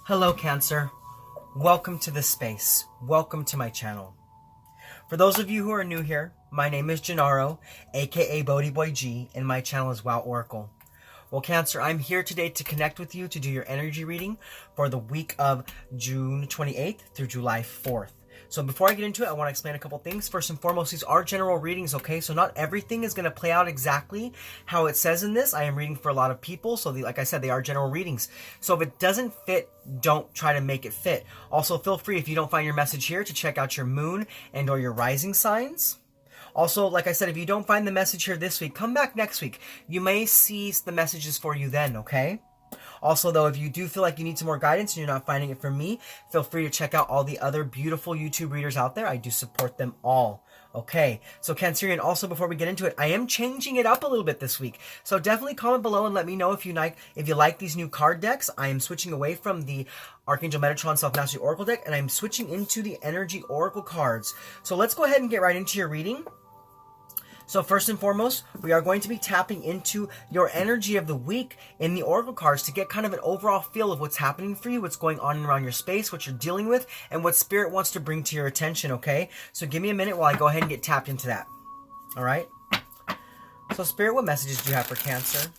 Hello, Cancer. Welcome to this space. Welcome to my channel. For those of you who are new here, my name is Gennaro, aka BhodiBoy G, and my channel is Wow Oracle. Well, Cancer, I'm here today to connect with you to do your energy reading for the week of June 28th through July 4th. So before I get into it, I want to explain a couple things. First and foremost, these are general readings, okay? So not everything is going to play out exactly how it says in this. I am reading for a lot of people, so like I said, they are general readings. So if it doesn't fit, don't try to make it fit. Also, feel free, if you don't find your message here, to check out your moon and or your rising signs. Also, like I said, if you don't find the message here this week, come back next week. You may see the messages for you then, okay? Also, though, if you do feel like you need some more guidance and you're not finding it from me, feel free to check out all the other beautiful YouTube readers out there. I do support them all. Okay, so Cancerian, also before we get into it, I am changing it up a little bit this week. So definitely comment below and let me know if you like these new card decks. I am switching away from the Archangel Metatron Self-Mastery Oracle deck, and I'm switching into the Energy Oracle cards. So let's go ahead and get right into your reading. So first and foremost, we are going to be tapping into your energy of the week in the Oracle cards to get kind of an overall feel of what's happening for you, what's going on around your space, what you're dealing with, and what Spirit wants to bring to your attention, okay? So give me a minute while I go ahead and get tapped into that. All right? So Spirit, what messages do you have for Cancer?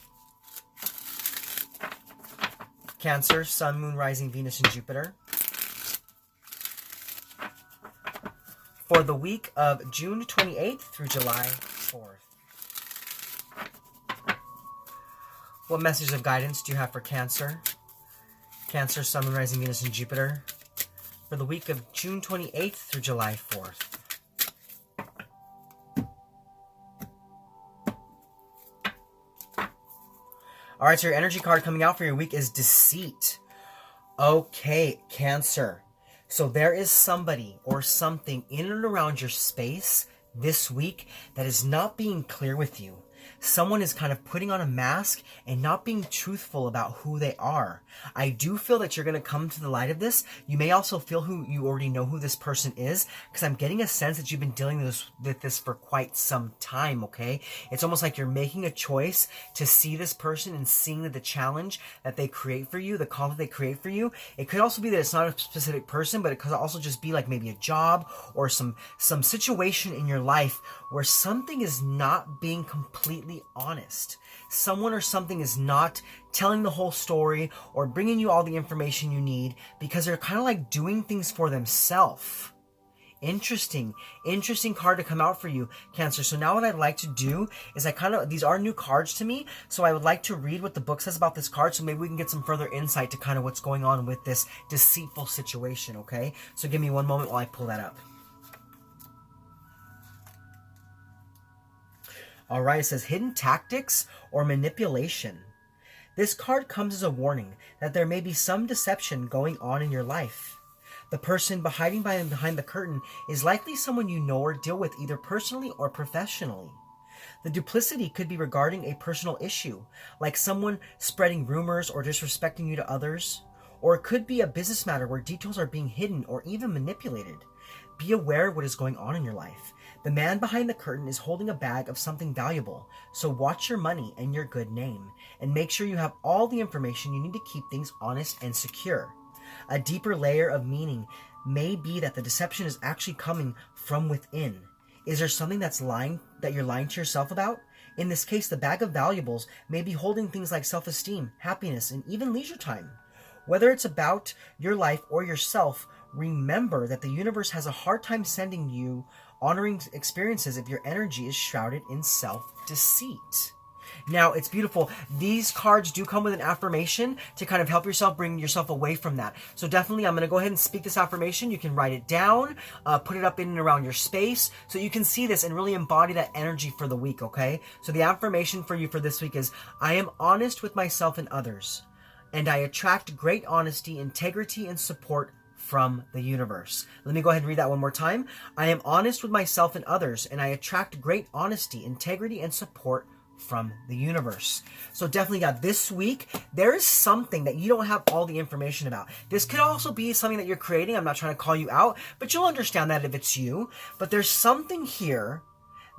Cancer, Sun, Moon, Rising, Venus, and Jupiter. For the week of June 28th through July 4th. What message of guidance do you have for Cancer? Cancer, Sun, Moon, Rising, Venus, and Jupiter. For the week of June 28th through July 4th. Alright, so your energy card coming out for your week is Deceit. Okay, Cancer. So there is somebody or something in and around your space this week that is not being clear with you. Someone is kind of putting on a mask and not being truthful about who they are. I do feel that you're going to come to the light of this. You may also feel you already know who this person is, because I'm getting a sense that you've been dealing with this for quite some time, okay? It's almost like you're making a choice to see this person and seeing that the challenge that they create for you, the call that they create for you. It could also be that it's not a specific person, but it could also just be like maybe a job or some situation in your life where something is not being completely honest. Someone or something is not telling the whole story or bringing you all the information you need because they're kind of like doing things for themselves. Interesting card to come out for you, Cancer. So now what I'd like to do is these are new cards to me, so I would like to read what the book says about this card, so maybe we can get some further insight to kind of what's going on with this deceitful situation, okay? So give me one moment while I pull that up. Alright, it says hidden tactics or manipulation. This card comes as a warning that there may be some deception going on in your life. The person hiding behind the curtain is likely someone you know or deal with either personally or professionally. The duplicity could be regarding a personal issue, like someone spreading rumors or disrespecting you to others. Or it could be a business matter where details are being hidden or even manipulated. Be aware of what is going on in your life. The man behind the curtain is holding a bag of something valuable, so watch your money and your good name, and make sure you have all the information you need to keep things honest and secure. A deeper layer of meaning may be that the deception is actually coming from within. Is there something that you're lying to yourself about? In this case, the bag of valuables may be holding things like self-esteem, happiness, and even leisure time. Whether it's about your life or yourself, remember that the universe has a hard time sending you honoring experiences if your energy is shrouded in self-deceit. Now, it's beautiful. These cards do come with an affirmation to kind of help yourself bring yourself away from that. So definitely, I'm going to go ahead and speak this affirmation. You can write it down, put it up in and around your space so you can see this and really embody that energy for the week, okay? So the affirmation for you for this week is, I am honest with myself and others, and I attract great honesty, integrity, and support from the universe. Let me go ahead and read that one more time. I am honest with myself and others, and I attract great honesty, integrity, and support from the universe. So definitely, this week, there is something that you don't have all the information about. This could also be something that you're creating. I'm not trying to call you out, but you'll understand that if it's you. But there's something here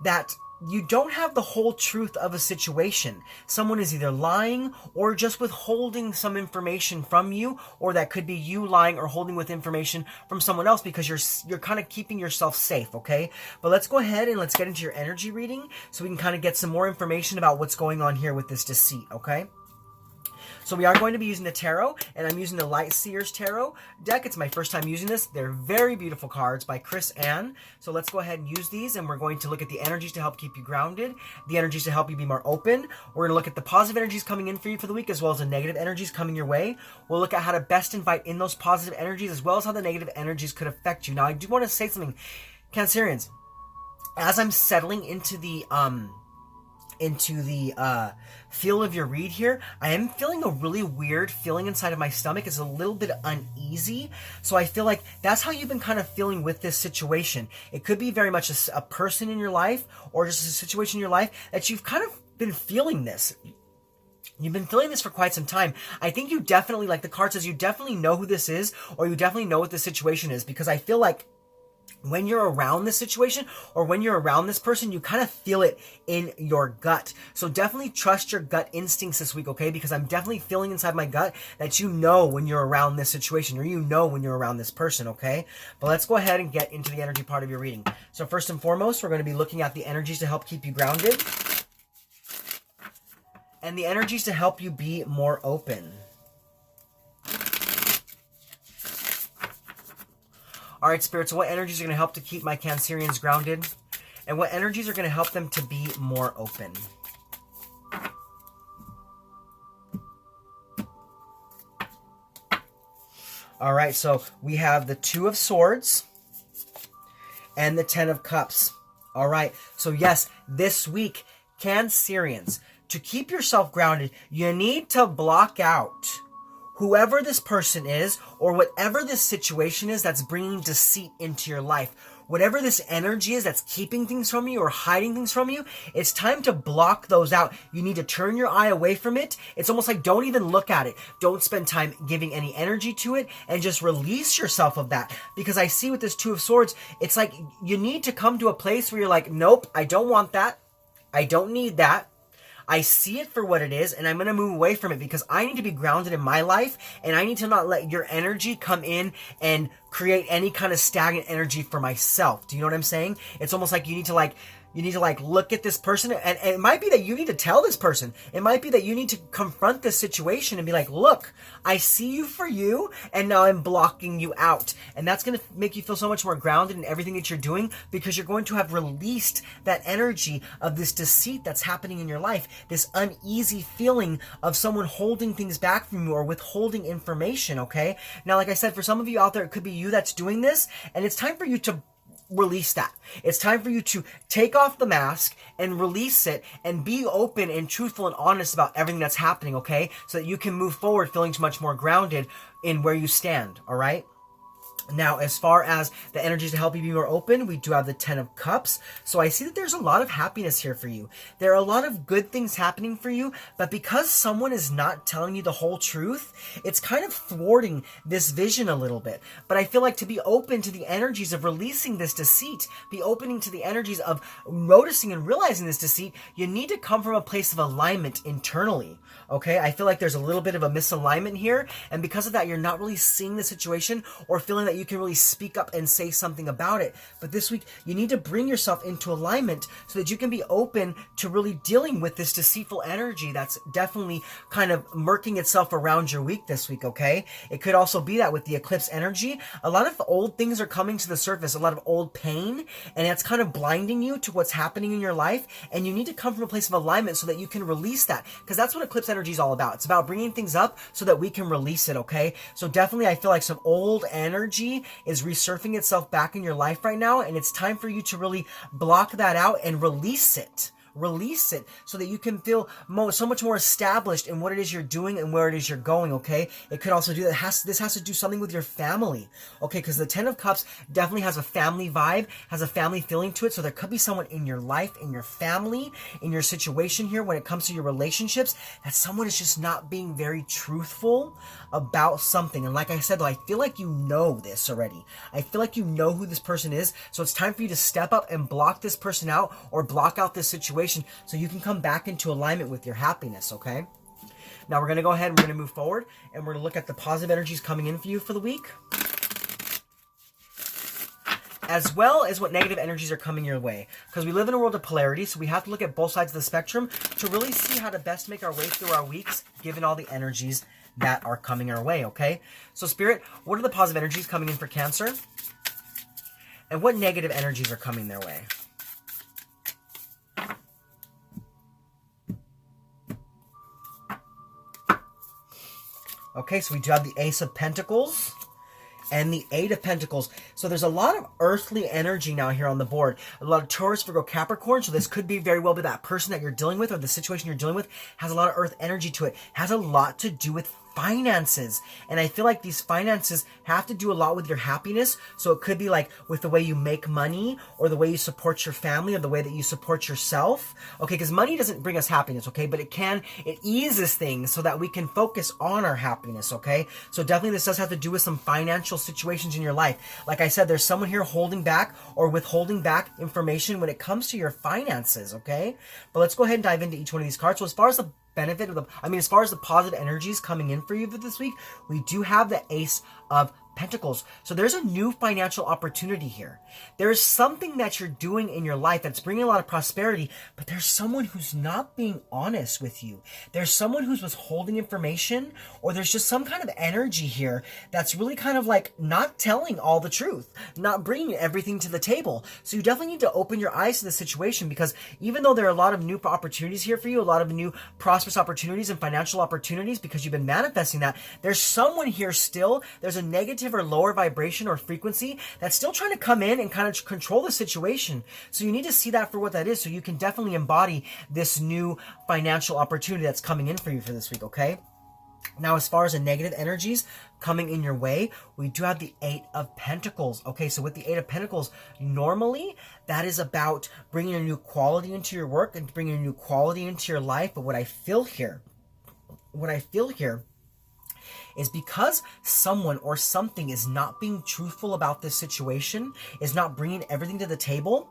that you don't have the whole truth of a situation. Someone is either lying or just withholding some information from you, or that could be you lying or holding with information from someone else because you're kind of keeping yourself safe, okay? But let's go ahead and let's get into your energy reading so we can kind of get some more information about what's going on here with this deceit, okay? So we are going to be using the tarot, and I'm using the LightSeer's tarot deck. It's my first time using this. They're very beautiful cards by Chris Ann. So let's go ahead and use these, and we're going to look at the energies to help keep you grounded, the energies to help you be more open. We're going to look at the positive energies coming in for you for the week, as well as the negative energies coming your way. We'll look at how to best invite in those positive energies, as well as how the negative energies could affect you. Now, I do want to say something, Cancerians. As I'm settling into the feel of your read here, I am feeling a really weird feeling inside of my stomach. It's a little bit uneasy. So I feel like that's how you've been kind of feeling with this situation. It could be very much a person in your life, or just a situation in your life that you've kind of been feeling this. You've been feeling this for quite some time. I think you definitely, like the card says, you definitely know who this is, or you definitely know what the situation is, because I feel like when you're around this situation or when you're around this person, you kind of feel it in your gut. So definitely trust your gut instincts this week, okay? Because I'm definitely feeling inside my gut that you know when you're around this situation, or you know when you're around this person, okay? But let's go ahead and get into the energy part of your reading. So first and foremost, we're going to be looking at the energies to help keep you grounded and the energies to help you be more open. All right, Spirit, so what energies are going to help to keep my Cancerians grounded? And what energies are going to help them to be more open? All right, so we have the Two of Swords and the Ten of Cups. All right, so yes, this week, Cancerians, to keep yourself grounded, you need to block out whoever this person is, or whatever this situation is that's bringing deceit into your life. Whatever this energy is that's keeping things from you or hiding things from you, it's time to block those out. You need to turn your eye away from it. It's almost like don't even look at it. Don't spend time giving any energy to it, and just release yourself of that. Because I see with this Two of Swords, it's like you need to come to a place where you're like, nope, I don't want that. I don't need that. I see it for what it is, and I'm going to move away from it because I need to be grounded in my life, and I need to not let your energy come in and create any kind of stagnant energy for myself. Do you know what I'm saying? It's almost like you need to look at this person, and it might be that you need to tell this person. It might be that you need to confront this situation and be like, look, I see you for you, and now I'm blocking you out. And that's going to make you feel so much more grounded in everything that you're doing, because you're going to have released that energy of this deceit that's happening in your life, this uneasy feeling of someone holding things back from you or withholding information, okay? Now, like I said, for some of you out there, it could be you that's doing this, and it's time for you to release that. It's time for you to take off the mask and release it and be open and truthful and honest about everything that's happening, okay? So that you can move forward feeling much more grounded in where you stand, all right? Now, as far as the energies to help you be more open, we do have the Ten of Cups. So I see that there's a lot of happiness here for you. There are a lot of good things happening for you, but because someone is not telling you the whole truth, it's kind of thwarting this vision a little bit. But I feel like to be open to the energies of releasing this deceit, be opening to the energies of noticing and realizing this deceit, you need to come from a place of alignment internally. Okay, I feel like there's a little bit of a misalignment here, and because of that, you're not really seeing the situation or feeling that you can really speak up and say something about it. But this week, you need to bring yourself into alignment so that you can be open to really dealing with this deceitful energy that's definitely kind of murking itself around your week this week, okay? It could also be that with the eclipse energy, a lot of old things are coming to the surface, a lot of old pain, and it's kind of blinding you to what's happening in your life, and you need to come from a place of alignment so that you can release that, because that's what eclipse energy is all about. It's about bringing things up so that we can release it, okay? So definitely I feel like some old energy is resurfacing itself back in your life right now, and it's time for you to really block that out and release it. release it so that you can feel so much more established in what it is you're doing and where it is you're going, okay? It could also do that. This has to do something with your family, okay? Because the Ten of Cups definitely has a family vibe, has a family feeling to it. So there could be someone in your life, in your family, in your situation here when it comes to your relationships, that someone is just not being very truthful about something. And like I said, though, I feel like you know this already. I feel like you know who this person is. So it's time for you to step up and block this person out or block out this situation so you can come back into alignment with your happiness, okay? Now we're going to go ahead and we're going to move forward and we're going to look at the positive energies coming in for you for the week, as well as what negative energies are coming your way. Because we live in a world of polarity, so we have to look at both sides of the spectrum to really see how to best make our way through our weeks, given all the energies that are coming our way, okay? So Spirit, what are the positive energies coming in for Cancer? And what negative energies are coming their way? Okay, so we do have the Ace of Pentacles and the Eight of Pentacles. So there's a lot of earthly energy now here on the board. A lot of Taurus, Virgo, Capricorn. So this could be very well be that person that you're dealing with or the situation you're dealing with has a lot of earth energy to it. Has a lot to do with finances. And I feel like these finances have to do a lot with your happiness. So it could be like with the way you make money or the way you support your family or the way that you support yourself. Okay, because money doesn't bring us happiness, okay? But it eases things so that we can focus on our happiness, okay? So definitely this does have to do with some financial situations in your life. Like I said, there's someone here holding back or withholding back information when it comes to your finances, okay? But let's go ahead and dive into each one of these cards. So as far as the benefit of as far as the positive energies coming in for you for this week, we do have the Ace of Pentacles. So there's a new financial opportunity here. There's something that you're doing in your life that's bringing a lot of prosperity, but there's someone who's not being honest with you. There's someone who's withholding information, or there's just some kind of energy here that's really kind of like not telling all the truth, not bringing everything to the table. So you definitely need to open your eyes to the situation, because even though there are a lot of new opportunities here for you, a lot of new prosperous opportunities and financial opportunities, because you've been manifesting that, there's someone here still, there's a negative or lower vibration or frequency that's still trying to come in and kind of control the situation. So you need to see that for what that is, so you can definitely embody this new financial opportunity that's coming in for you for this week, okay? Now, as far as the negative energies coming in your way, we do have the Eight of Pentacles. Okay, so with the Eight of Pentacles, normally that is about bringing a new quality into your work and bringing a new quality into your life. But what I feel here is because someone or something is not being truthful about this situation, is not bringing everything to the table,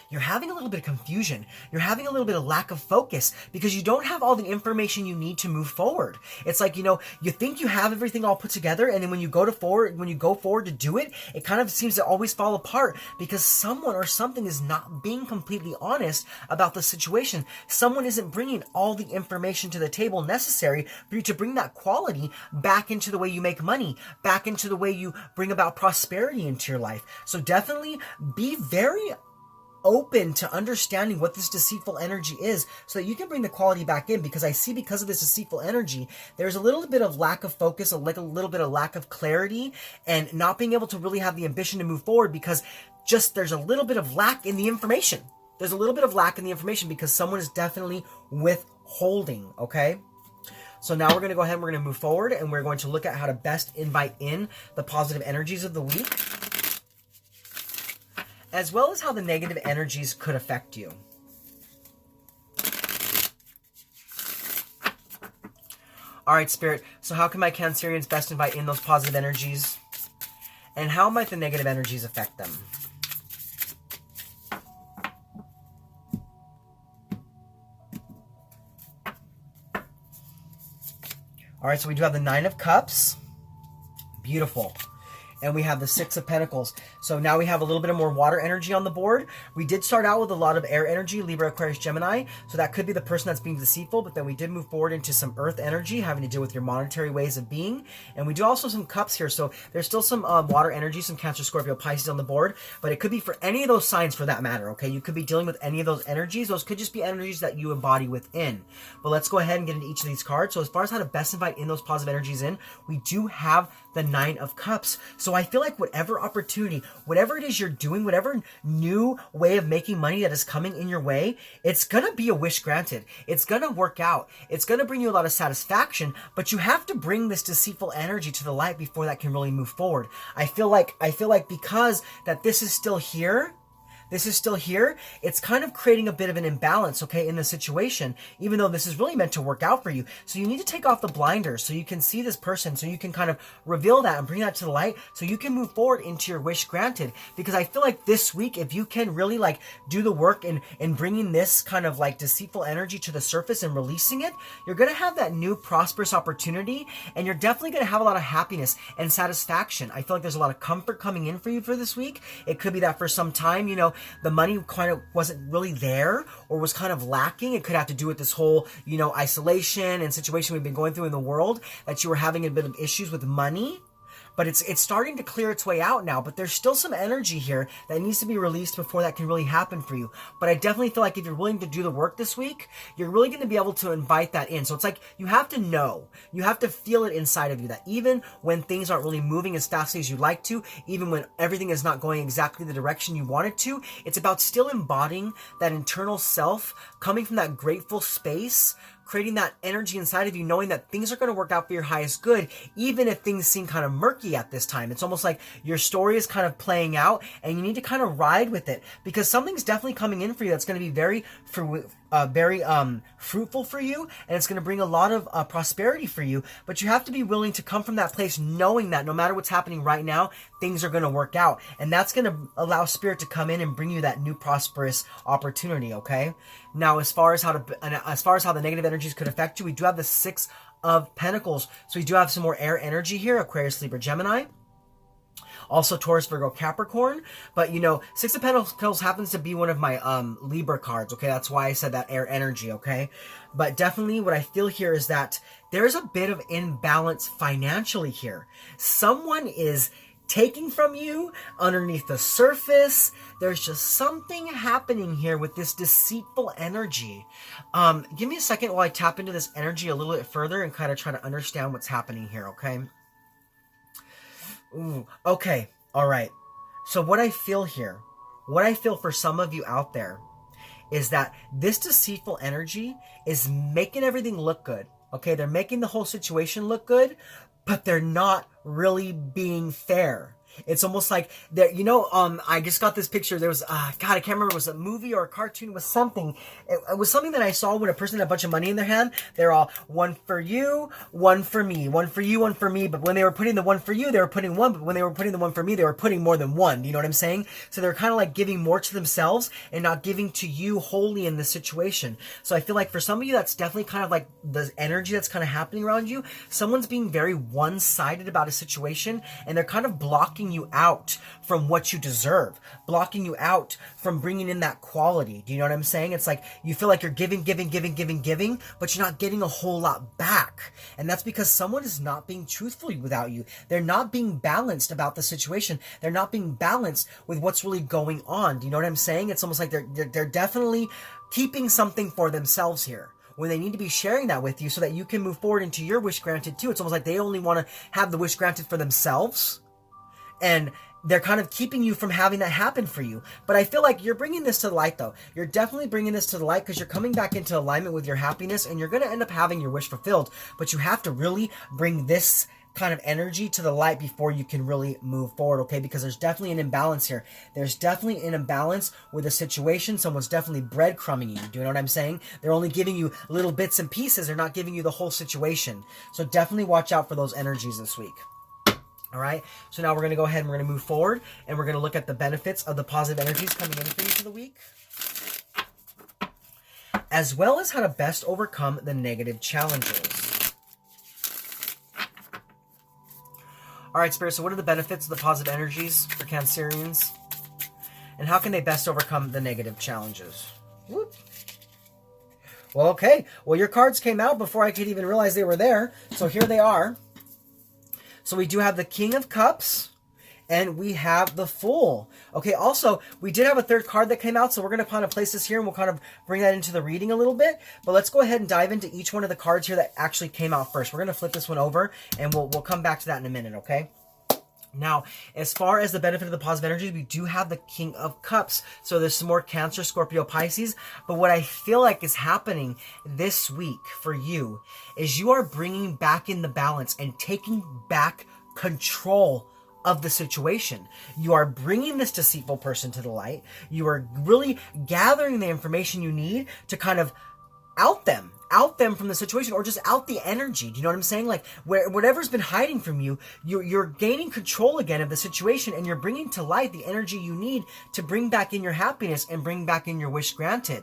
you're having a little bit of confusion. You're having a little bit of lack of focus because you don't have all the information you need to move forward. It's like, you think you have everything all put together, and then when you go forward to do it, it kind of seems to always fall apart because someone or something is not being completely honest about the situation. Someone isn't bringing all the information to the table necessary for you to bring that quality back into the way you make money, back into the way you bring about prosperity into your life. So definitely be very open to understanding what this deceitful energy is so that you can bring the quality back in, because I see because of this deceitful energy, there's a little bit of lack of focus, a little bit of lack of clarity, and not being able to really have the ambition to move forward because just there's a little bit of lack in the information. There's a little bit of lack in the information because someone is definitely withholding, okay? So now we're going to go ahead and we're going to move forward and we're going to look at how to best invite in the positive energies of the week, as well as how the negative energies could affect you. All right, Spirit. So how can my Cancerians best invite in those positive energies? And how might the negative energies affect them? All right, so we do have the Nine of Cups. Beautiful. And we have the Six of Pentacles. So now we have a little bit of more water energy on the board. We did start out with a lot of air energy, Libra, Aquarius, Gemini. So that could be the person that's being deceitful, but then we did move forward into some earth energy, having to do with your monetary ways of being. And we do also some cups here. So there's still some water energy, some Cancer, Scorpio, Pisces on the board, but it could be for any of those signs for that matter, okay? You could be dealing with any of those energies. Those could just be energies that you embody within. But let's go ahead and get into each of these cards. So as far as how to best invite in those positive energies in, we do have the Nine of Cups. So I feel like whatever opportunity, whatever it is you're doing, whatever new way of making money that is coming in your way, it's going to be a wish granted. It's going to work out. It's going to bring you a lot of satisfaction, but you have to bring this deceitful energy to the light before that can really move forward. I feel like because that this is still here, it's kind of creating a bit of an imbalance, okay, in the situation, even though this is really meant to work out for you. So you need to take off the blinders so you can see this person, so you can kind of reveal that and bring that to the light so you can move forward into your wish granted. Because I feel like this week, if you can really like do the work in bringing this kind of like deceitful energy to the surface and releasing it, you're going to have that new prosperous opportunity, and you're definitely going to have a lot of happiness and satisfaction. I feel like there's a lot of comfort coming in for you for this week. It could be that for some time, you know, the money kind of wasn't really there or was kind of lacking. It could have to do with this whole, you know, isolation and situation we've been going through in the world, that you were having a bit of issues with money. But it's starting to clear its way out now. But there's still some energy here that needs to be released before that can really happen for you. But I definitely feel like if you're willing to do the work this week, you're really going to be able to invite that in. So it's like you have to know, you have to feel it inside of you that even when things aren't really moving as fast as you'd like to, even when everything is not going exactly the direction you want it to, it's about still embodying that internal self, coming from that grateful space, creating that energy inside of you, knowing that things are going to work out for your highest good, even if things seem kind of murky at this time. It's almost like your story is kind of playing out, and you need to kind of ride with it, because something's definitely coming in for you that's going to be very fruitful for you, and it's going to bring a lot of prosperity for you. But you have to be willing to come from that place knowing that no matter what's happening right now, things are going to work out, and that's going to allow spirit to come in and bring you that new prosperous opportunity. Okay, now as far as how the negative energies could affect you, we do have the Six of Pentacles, so we do have some more air energy here: Aquarius, Libra, Gemini. Also Taurus, Virgo, Capricorn. But, you know, Six of Pentacles happens to be one of my Libra cards, okay? That's why I said that air energy, okay? But definitely what I feel here is that there's a bit of imbalance financially here. Someone is taking from you underneath the surface. There's just something happening here with this deceitful energy. Give me a second while I tap into this energy a little bit further and kind of try to understand what's happening here, okay? Ooh, okay, all right. So what I feel here, what I feel for some of you out there, is that this deceitful energy is making everything look good. Okay, they're making the whole situation look good, but they're not really being fair. It's almost like that, you know, I just got this picture. There was, God, I can't remember, it was a movie or a cartoon, it was something. It was something that I saw when a person had a bunch of money in their hand. They're all, one for you, one for me, one for you, one for me. But when they were putting the one for you, they were putting one. But when they were putting the one for me, they were putting more than one. You know what I'm saying? So they're kind of like giving more to themselves and not giving to you wholly in this situation. So I feel like for some of you, that's definitely kind of like the energy that's kind of happening around you. Someone's being very one-sided about a situation, and they're kind of blocking you out from what you deserve, blocking you out from bringing in that quality. Do you know what I'm saying? It's like you feel like you're giving, but you're not getting a whole lot back. And that's because someone is not being truthful without you. They're not being balanced about the situation. They're not being balanced with what's really going on. Do you know what I'm saying? It's almost like they're definitely keeping something for themselves here, when they need to be sharing that with you so that you can move forward into your wish granted too. It's almost like they only want to have the wish granted for themselves, and they're kind of keeping you from having that happen for you. But I feel like you're bringing this to the light, though. You're definitely bringing this to the light because you're coming back into alignment with your happiness, and you're going to end up having your wish fulfilled. But you have to really bring this kind of energy to the light before you can really move forward, okay? Because there's definitely an imbalance here. There's definitely an imbalance with a situation. Someone's definitely breadcrumbing you. Do you know what I'm saying? They're only giving you little bits and pieces. They're not giving you the whole situation. So definitely watch out for those energies this week. All right, so now we're going to go ahead and we're going to move forward, and we're going to look at the benefits of the positive energies coming in for you for the week, as well as how to best overcome the negative challenges. All right, Spirit, so what are the benefits of the positive energies for Cancerians, and how can they best overcome the negative challenges? Whoop. Well, okay. Well, your cards came out before I could even realize they were there, so here they are. So we do have the King of Cups, and we have the Fool. Okay, also, we did have a third card that came out, so we're going to kind of place this here, and we'll kind of bring that into the reading a little bit. But let's go ahead and dive into each one of the cards here that actually came out first. We're going to flip this one over, and we'll come back to that in a minute, okay? Now, as far as the benefit of the positive energy, we do have the King of Cups. So there's some more Cancer, Scorpio, Pisces. But what I feel like is happening this week for you is you are bringing back in the balance and taking back control of the situation. You are bringing this deceitful person to the light. You are really gathering the information you need to kind of out them from the situation, or just out the energy. Do you know what I'm saying? Like whatever's been hiding from you, you're gaining control again of the situation, and you're bringing to light the energy you need to bring back in your happiness and bring back in your wish granted.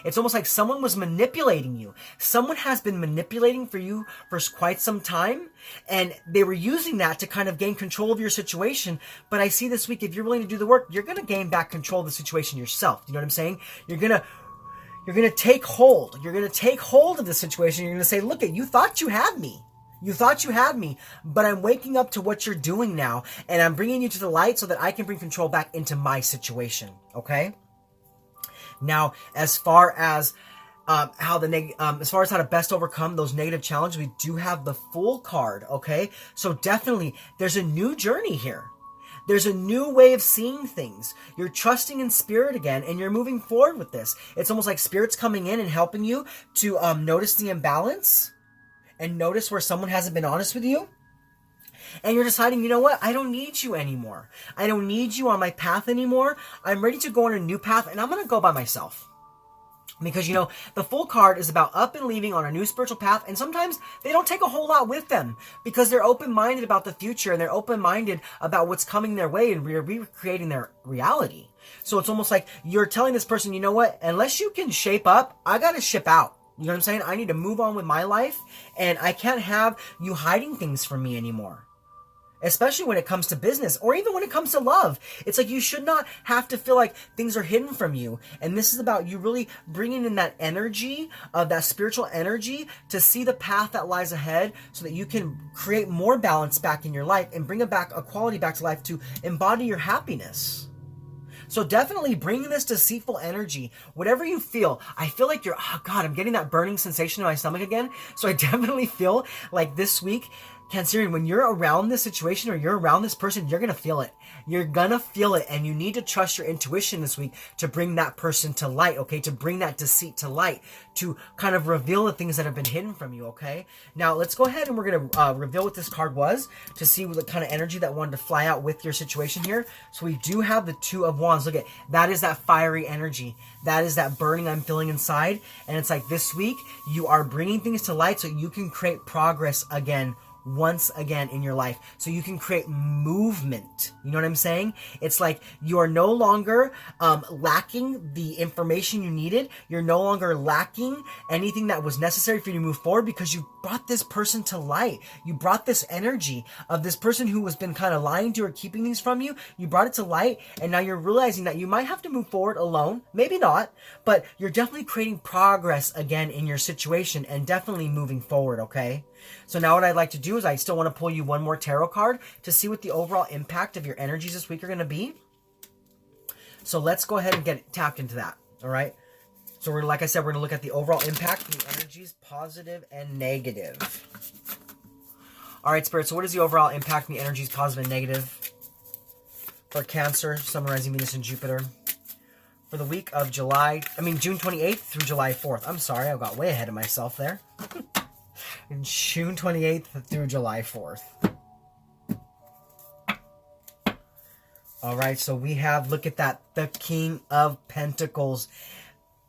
It's almost like someone was manipulating you. Someone has been manipulating for you for quite some time, and they were using that to kind of gain control of your situation. But I see this week, if you're willing to do the work, you're going to gain back control of the situation yourself. Do you know what I'm saying? You're going to take hold. You're going to take hold of the situation. You're going to say, look, you thought you had me. You thought you had me, but I'm waking up to what you're doing now, and I'm bringing you to the light so that I can bring control back into my situation, okay? Now, as far as how to best overcome those negative challenges, we do have the Fool card, okay? So definitely, there's a new journey here. There's a new way of seeing things. You're trusting in spirit again, and you're moving forward with this. It's almost like spirit's coming in and helping you to notice the imbalance and notice where someone hasn't been honest with you. And you're deciding, you know what? I don't need you anymore. I don't need you on my path anymore. I'm ready to go on a new path, and I'm going to go by myself. Because, the Fool card is about up and leaving on a new spiritual path, and sometimes they don't take a whole lot with them because they're open-minded about the future, and they're open-minded about what's coming their way, and recreating their reality. So it's almost like you're telling this person, you know what? Unless you can shape up, I got to ship out. You know what I'm saying? I need to move on with my life, and I can't have you hiding things from me anymore. Especially when it comes to business, or even when it comes to love. It's like you should not have to feel like things are hidden from you. And this is about you really bringing in that energy, of that spiritual energy, to see the path that lies ahead so that you can create more balance back in your life and bring a quality back to life to embody your happiness. So definitely bring this deceitful energy. Whatever you feel, I feel like oh God, I'm getting that burning sensation in my stomach again. So I definitely feel like this week, Cancerian, when you're around this situation or you're around this person, you're going to feel it. You're going to feel it, and you need to trust your intuition this week to bring that person to light, okay? To bring that deceit to light, to kind of reveal the things that have been hidden from you, okay? Now, let's go ahead and we're going to reveal what this card was to see what kind of energy that wanted to fly out with your situation here. So we do have the Two of Wands. Look at that, is that fiery energy. That is that burning I'm feeling inside. And it's like this week, you are bringing things to light so you can create progress again, once again in your life, so you can create movement. You know what I'm saying? It's like you are no longer lacking the information you needed. You're no longer lacking anything that was necessary for you to move forward, because you brought this person to light. You brought this energy of this person who has been kind of lying to you or keeping things from you. You brought it to light, and now you're realizing that you might have to move forward alone. Maybe not, but you're definitely creating progress again in your situation and definitely moving forward, okay? So now what I'd like to do is I still want to pull you one more tarot card to see what the overall impact of your energies this week are going to be. So let's go ahead and get tapped into that, all right? So like I said, we're going to look at the overall impact of the energies, positive and negative. All right, Spirit, so what is the overall impact of the energies, positive and negative, for Cancer, Sun, Rising, Venus, and Jupiter for the week of June 28th through July 4th. I'm sorry, I got way ahead of myself there. June 28th through July 4th. All right, so we have, look at that, the King of Pentacles.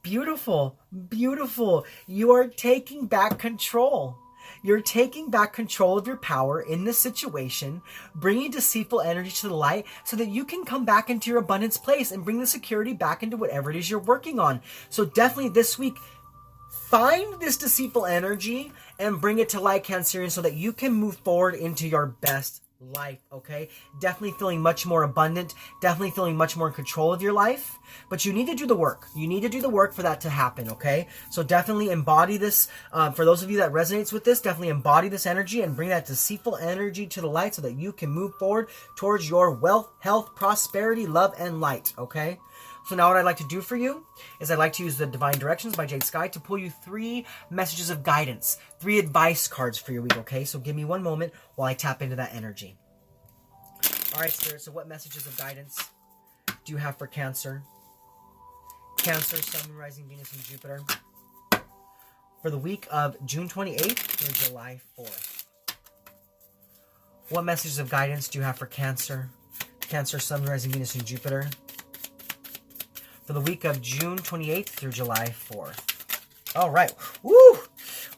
Beautiful, beautiful. You are taking back control. You're taking back control of your power in this situation, bringing deceitful energy to the light so that you can come back into your abundance place and bring the security back into whatever it is you're working on. So definitely this week, find this deceitful energy and bring it to light, Cancerian, so that you can move forward into your best life, okay? Definitely feeling much more abundant, definitely feeling much more in control of your life, but you need to do the work. You need to do the work for that to happen, okay? So definitely embody this. For those of you that resonates with this, definitely embody this energy and bring that deceitful energy to the light so that you can move forward towards your wealth, health, prosperity, love, and light, okay? So now what I'd like to do for you is I'd like to use the Divine Directions by Jade-Sky to pull you 3 messages of guidance, 3 advice cards for your week, okay? So give me one moment while I tap into that energy. All right, Spirit, so what messages of guidance do you have for Cancer? Cancer, Sun, Moon, Rising, Venus, and Jupiter. For the week of June 28th through July 4th. What messages of guidance do you have for Cancer? Cancer, Sun, Moon, Rising, Venus, and Jupiter. For the week of June 28th through July 4th. All right. Woo!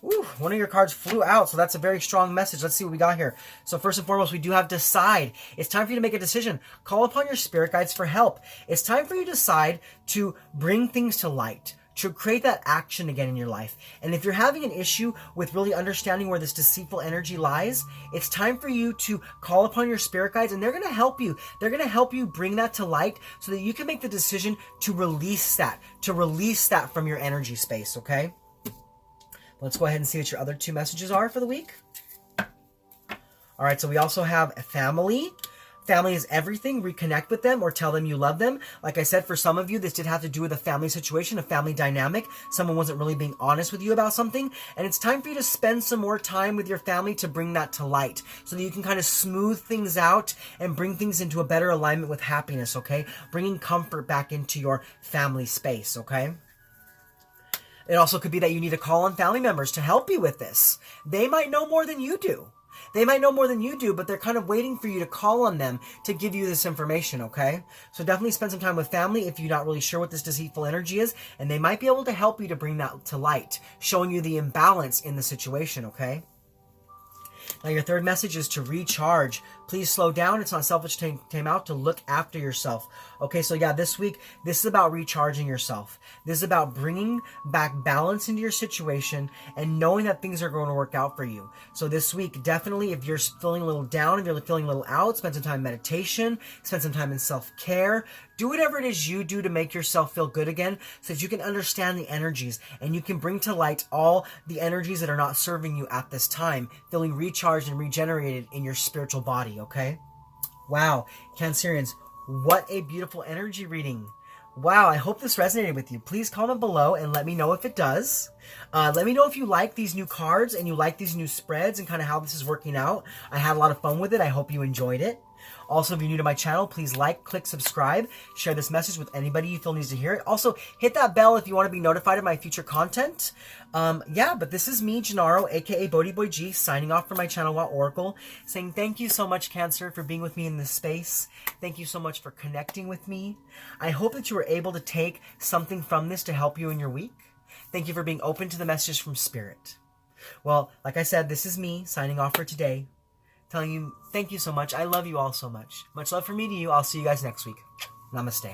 Woo! One of your cards flew out, so that's a very strong message. Let's see what we got here. So first and foremost, we do have decide. It's time for you to make a decision. Call upon your spirit guides for help. It's time for you to decide to bring things to light, to create that action again in your life. And if you're having an issue with really understanding where this deceitful energy lies, it's time for you to call upon your spirit guides, and they're going to help you. They're going to help you bring that to light so that you can make the decision to release that from your energy space, okay? Let's go ahead and see what your other two messages are for the week. All right, so we also have a family. Family is everything. Reconnect with them or tell them you love them. Like I said, for some of you, this did have to do with a family situation, a family dynamic. Someone wasn't really being honest with you about something. And it's time for you to spend some more time with your family to bring that to light so that you can kind of smooth things out and bring things into a better alignment with happiness, okay? Bringing comfort back into your family space, okay? It also could be that you need to call on family members to help you with this. They might know more than you do. They might know more than you do, but they're kind of waiting for you to call on them to give you this information, okay? So definitely spend some time with family if you're not really sure what this deceitful energy is, and they might be able to help you to bring that to light, showing you the imbalance in the situation, okay? Now your third message is to recharge. Please slow down. It's not selfish came out to look after yourself. Okay, so yeah, this week, this is about recharging yourself. This is about bringing back balance into your situation and knowing that things are going to work out for you. So this week, definitely, if you're feeling a little down, if you're feeling a little out, spend some time in meditation, spend some time in self-care. Do whatever it is you do to make yourself feel good again so that you can understand the energies and you can bring to light all the energies that are not serving you at this time, feeling recharged and regenerated in your spiritual body, okay? Wow, Cancerians, what a beautiful energy reading. Wow, I hope this resonated with you. Please comment below and let me know if it does. Let me know if you like these new cards and you like these new spreads and kind of how this is working out. I had a lot of fun with it. I hope you enjoyed it. Also, if you're new to my channel, please like, click, subscribe, share this message with anybody you feel needs to hear it. Also, hit that bell if you want to be notified of my future content. Yeah, but this is me, Gennaro, aka BhodiBoy G, signing off from my channel, Oracle, saying thank you so much, Cancer, for being with me in this space. Thank you so much for connecting with me. I hope that you were able to take something from this to help you in your week. Thank you for being open to the messages from Spirit. Well, like I said, this is me signing off for today. Telling you, thank you so much. I love you all so much. Much love from me to you. I'll see you guys next week. Namaste.